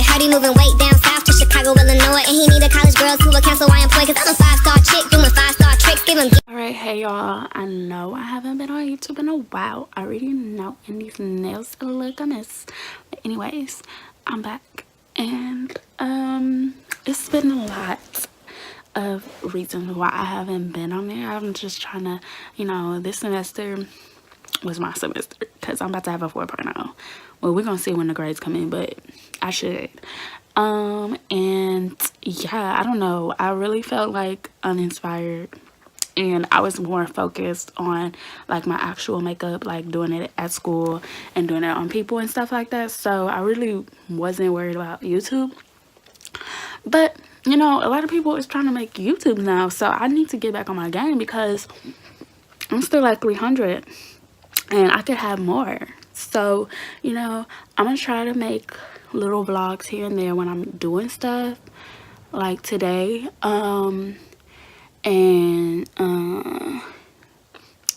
Heard he moving weight down south to Chicago, Illinois, and he needed college girls who would cancel why employed. Cause I'm a 5-star chick doing 5-star tricks, give him. Alright, hey y'all, I know I haven't been on YouTube in a while. I already know, and these nails look a mess. But anyways, I'm back, and it's been a lot of reasons why I haven't been on there. I'm just trying to, you know, this semester was my semester because I'm about to have a 4.0. Well, we're gonna see when the grades come in, but I should. And yeah, I don't know, I really felt like uninspired, and I was more focused on like my actual makeup, like doing it at school and doing it on people and stuff like that. So I really wasn't worried about YouTube. But you know, a lot of people is trying to make YouTube now, so I need to get back on my game because I'm still at 300 and I could have more. So, you know, I'm gonna try to make little vlogs here and there when I'm doing stuff, like today.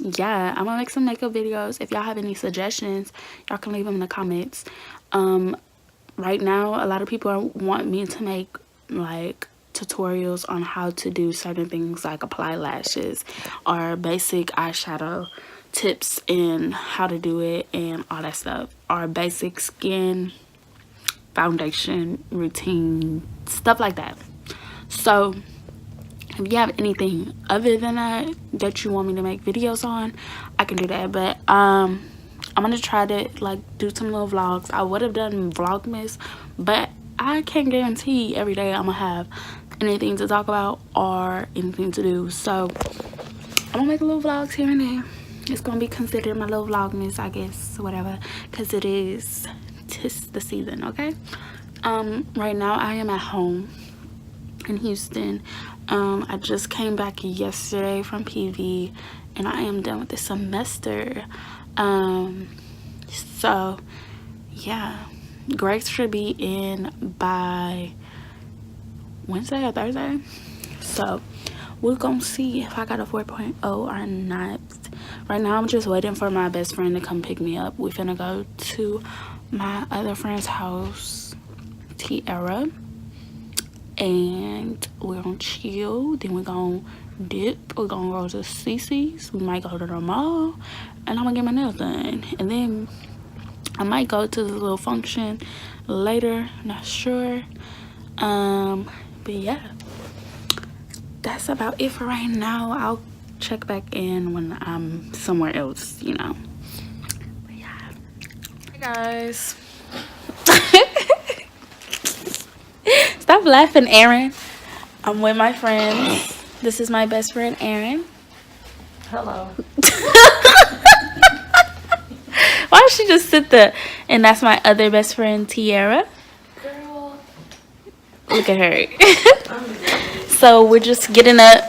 Yeah, I'm gonna make some makeup videos. If y'all have any suggestions, y'all can leave them in the comments. Right now, a lot of people want me to make like tutorials on how to do certain things, like apply lashes or basic eyeshadow tips and how to do it and all that stuff, or basic skin foundation routine, stuff like that. So if you have anything other than that you want me to make videos on, I can do that. But I'm gonna try to like do some little vlogs. I would have done Vlogmas, but I can't guarantee every day I'm gonna have anything to talk about or anything to do. So I'm gonna make little vlogs here and there. It's gonna be considered my little Vlogmas, I guess, whatever, because it is 'tis the season. Okay. Right now I am at home in Houston. I just came back yesterday from PV, and I am done with the semester. So yeah, grades should be in by Wednesday or Thursday. So we're gonna see if I got a 4.0 or not. Right now I'm just waiting for my best friend to come pick me up. We're finna go to my other friend's house, Tiara, and we're gonna chill. Then we're gonna dip. We're gonna go to Cici'S. We might go to the mall, and I'm gonna get my nails done. And then I might go to the little function later, not sure. But yeah, that's about it for right now. I'll check back in when I'm somewhere else, you know. But yeah. Hey guys. Stop laughing, Aaron. I'm with my friends. This is my best friend, Aaron. Hello. Why don't she just sit there? And that's my other best friend, Tiara. Girl. Look at her. So we're just getting up.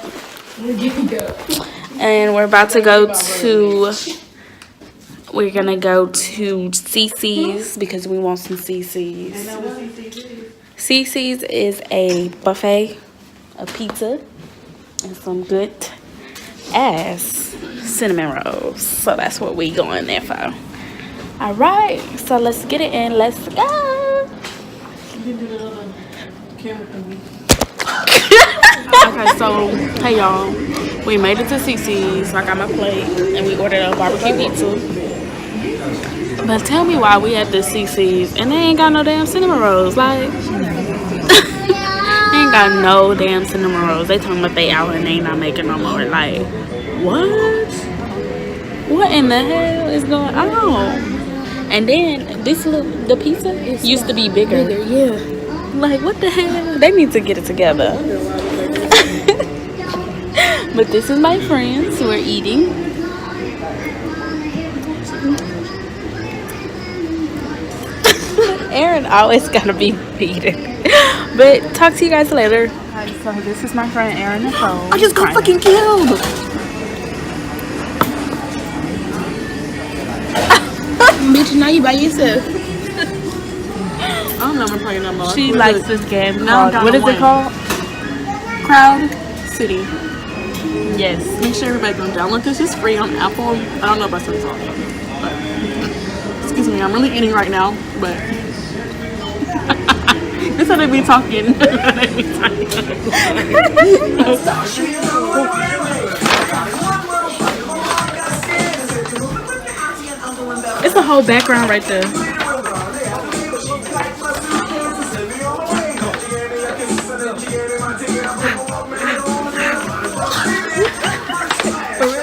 And we're about to go to, we're gonna go to Cici'S because we want some Cici'S. Cici'S is a buffet of pizza and some good ass cinnamon rolls. So that's what we going there for. Alright, so let's get it in. Let's go. Okay, so hey y'all, we made it to Cici'S. I got my plate and we ordered a barbecue pizza. But tell me why we at the Cici'S and they ain't got no damn cinnamon rolls. Like, they ain't got no damn cinnamon rolls. They talking about they out and they not making no more. Like, what? What in the hell is going on? And then this little, the pizza used to be bigger. Yeah. Like, what the hell? They need to get it together. But this is my friends. We're eating. Aaron always gotta be beaten. But talk to you guys later. Alright, so this is my friend Aaron Nicole. I just got fucking killed. Bitch, now you by yourself. I don't know if I'm playing no more. She likes this game called, what is it called? Crowd City. Yes. Make sure everybody go download this. It's free on Apple. I don't know if I said this all yet, but excuse me, I'm really eating right now, but This how they be talking. It's the whole background right there.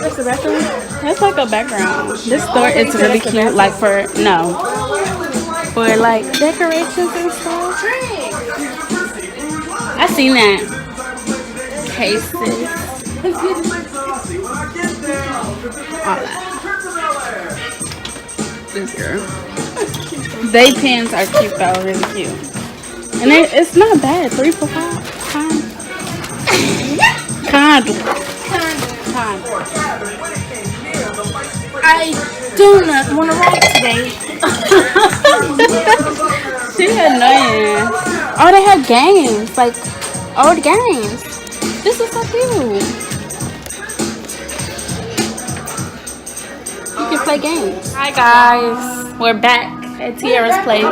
That's the bathroom? That's like a background. This store is really cute, like for like decorations and stuff. I seen that. Cases. All that. This girl. They pins are cute though, really cute. And it's not bad. 3 for $5. Condom. I do not want to write today. She's annoying. Oh, they have games, like old games. This is so cute. You can play games. Hi guys, we're back at Tiara's place.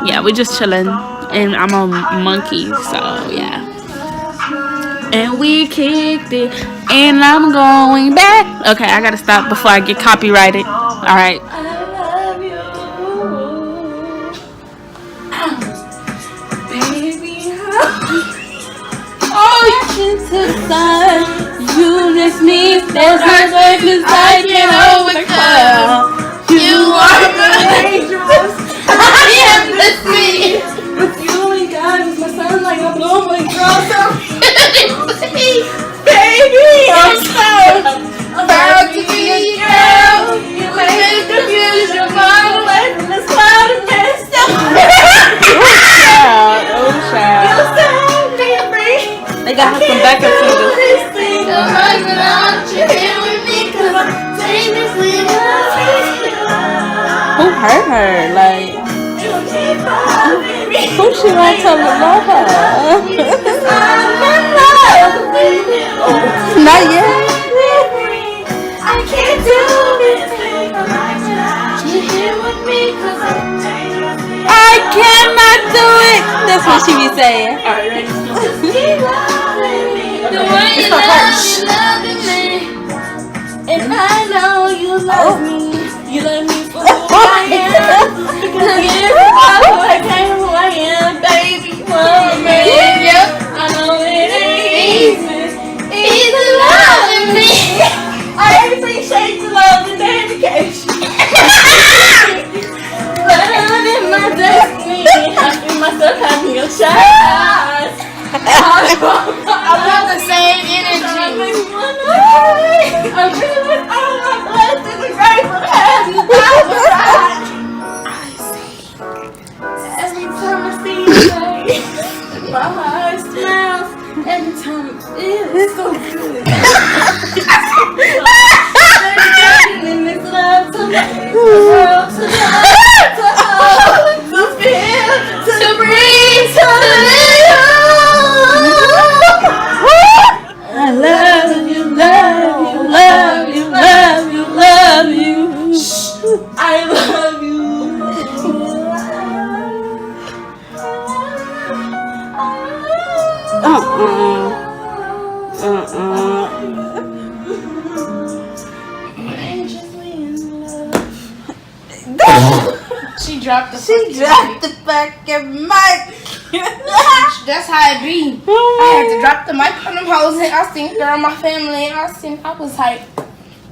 Yeah, we just chilling, and I'm on Monkey, so yeah. And we kicked it, and I'm going back. Okay, I gotta stop before I get copyrighted. All right. Oh, Toussaint, you just need there's no darkness I can overcome. You are dangerous. I am the sea. With you only God is my son, like a blowing girl. So baby, I'm so about to be a girl. You make the future fun away from this cloud of mist. Oh, child. You set me free. They got her some backup singers. Who hurt her? Like, who she want to love her? Not yet. I can't do this thing. You're here with me 'cause I'm dangerous. I cannot do it. That's what she be saying. Alright, ready? Keep loving me. The way you loving me. And I know you love me. You love me for who I am. Because you're who I came, who I am, baby. Woman. I know it ain't easy loving me. I appreciate the love and dedication. But I'm in my destiny. I feel myself having a shot. I love the same energy. I'm feeling all my blessings and grateful to have you by my side. Every time I see you, my heart smiles. Every time it feels so good. In this love to me, world to love, to hold, to feel, to breathe, to live. I love you, love you, love you, love you, love you. I love you. She dropped the fucking mic. That's how it be. I had to drop the mic on them hoes and I sing girl my family and I was like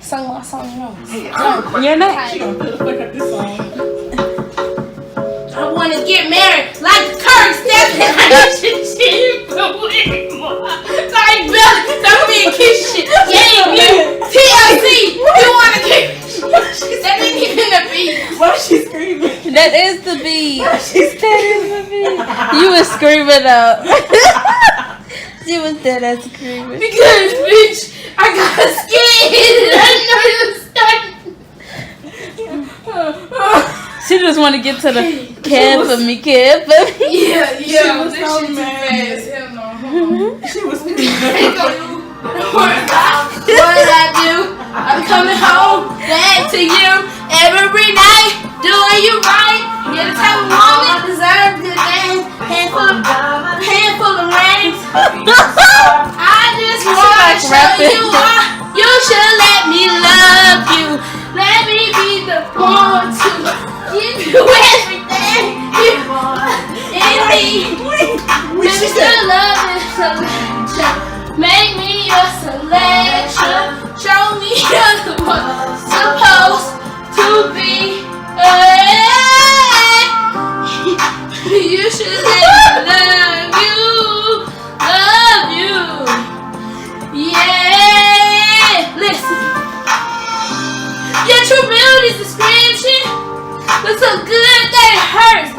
sung my song, you know. You're not. She gonna put the fuck up this song. I wanna get married like Kurt Stephens. I should shit but way more. Like Billy, don't be a kiss shit. Yeah, you TLC, you wanna get that ain't even the beat. Why is she screaming? That is the beat. That is the beat. You was screaming out. She was dead ass screaming. Because, bitch, I got scared. I know you started. She just want to get to the care for me. Yeah. She was so mad. She was screaming. What did I do? I'm coming home back to you every night, doing you right. You're the type of woman that deserves good things. Handful of rings. I just wanna show you why. You should let me love you. Let me be the one to give you everything you want in me. Make me your love and selection. Make me your selection. Show me you're the one supposed to be. You should let me love you. Yeah, listen. Your true beauty's description was so good that it hurts.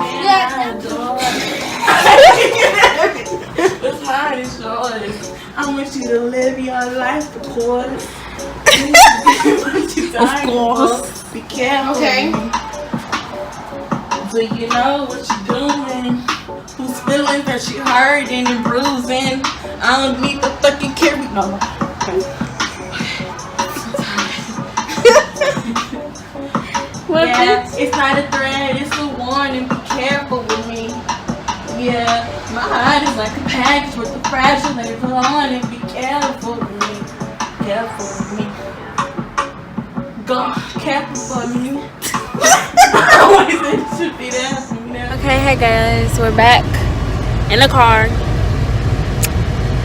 What's mine is yours. I want you to live your life, of course. Of course. Be careful. Okay. Do you know what you're doing? Whose feelings that she hurting and bruising? I don't need to fucking carry. No. Yeah, it's not a threat, it's a warning. Be careful with me. Yeah, my heart is like a package with the fragile label on it. Be careful with me. Careful with me. Go, careful with me. Always it should be there for me now. Okay, hey guys, we're back in the car.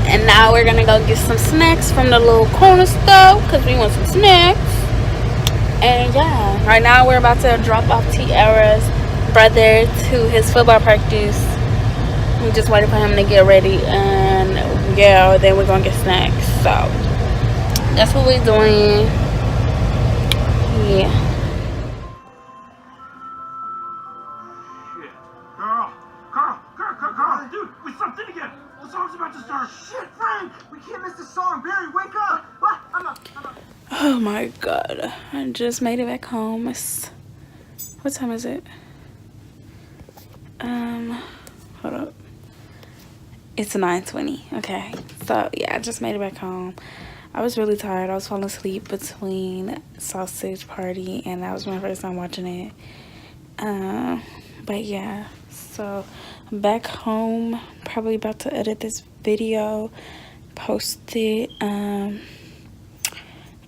And now we're gonna go get some snacks from the little corner store because we want some snacks. And yeah, right now we're about to drop off Tiara's brother to his football practice. We just waiting for him to get ready, and yeah, then we're gonna get snacks. So that's what we're doing. Yeah. Carl, dude, we stopped in again. The song's about to start. Shit, Frank, we can't miss the song. Barry, wake up. What? I'm up. Oh my god, I just made it back home. What time is it? Hold up. It's 9:20. Okay, so yeah, I just made it back home. I was really tired. I was falling asleep between Sausage Party, and that was my first time watching it. But yeah, so I'm back home. Probably about to edit this video, post it.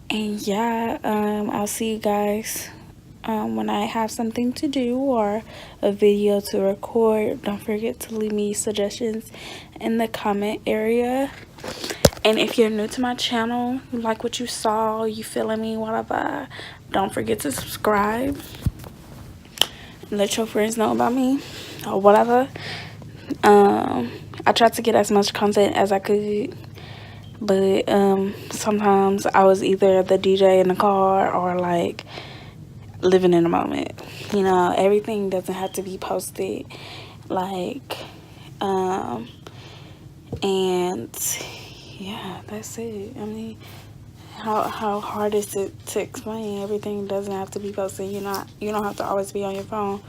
And yeah, I'll see you guys when I have something to do or a video to record. Don't forget to leave me suggestions in the comment area. And if you're new to my channel, you like what you saw, you feeling me, whatever, don't forget to subscribe. Let your friends know about me or whatever. I tried to get as much content as I could. But sometimes I was either the DJ in the car or like living in the moment. You know, everything doesn't have to be posted. Like, and yeah, that's it. I mean, how hard is it to explain? Everything doesn't have to be posted. You don't have to always be on your phone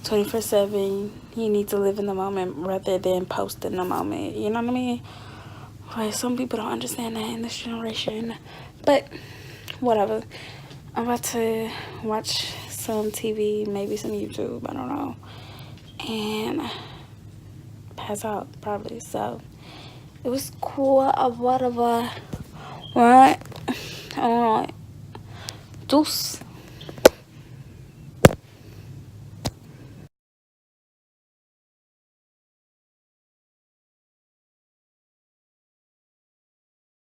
24/7. You need to live in the moment rather than post in the moment. You know what I mean? Like, some people don't understand that in this generation, but whatever. I'm about to watch some TV, maybe some YouTube, I don't know, and pass out probably. So it was cool or whatever, right? All right, deuce.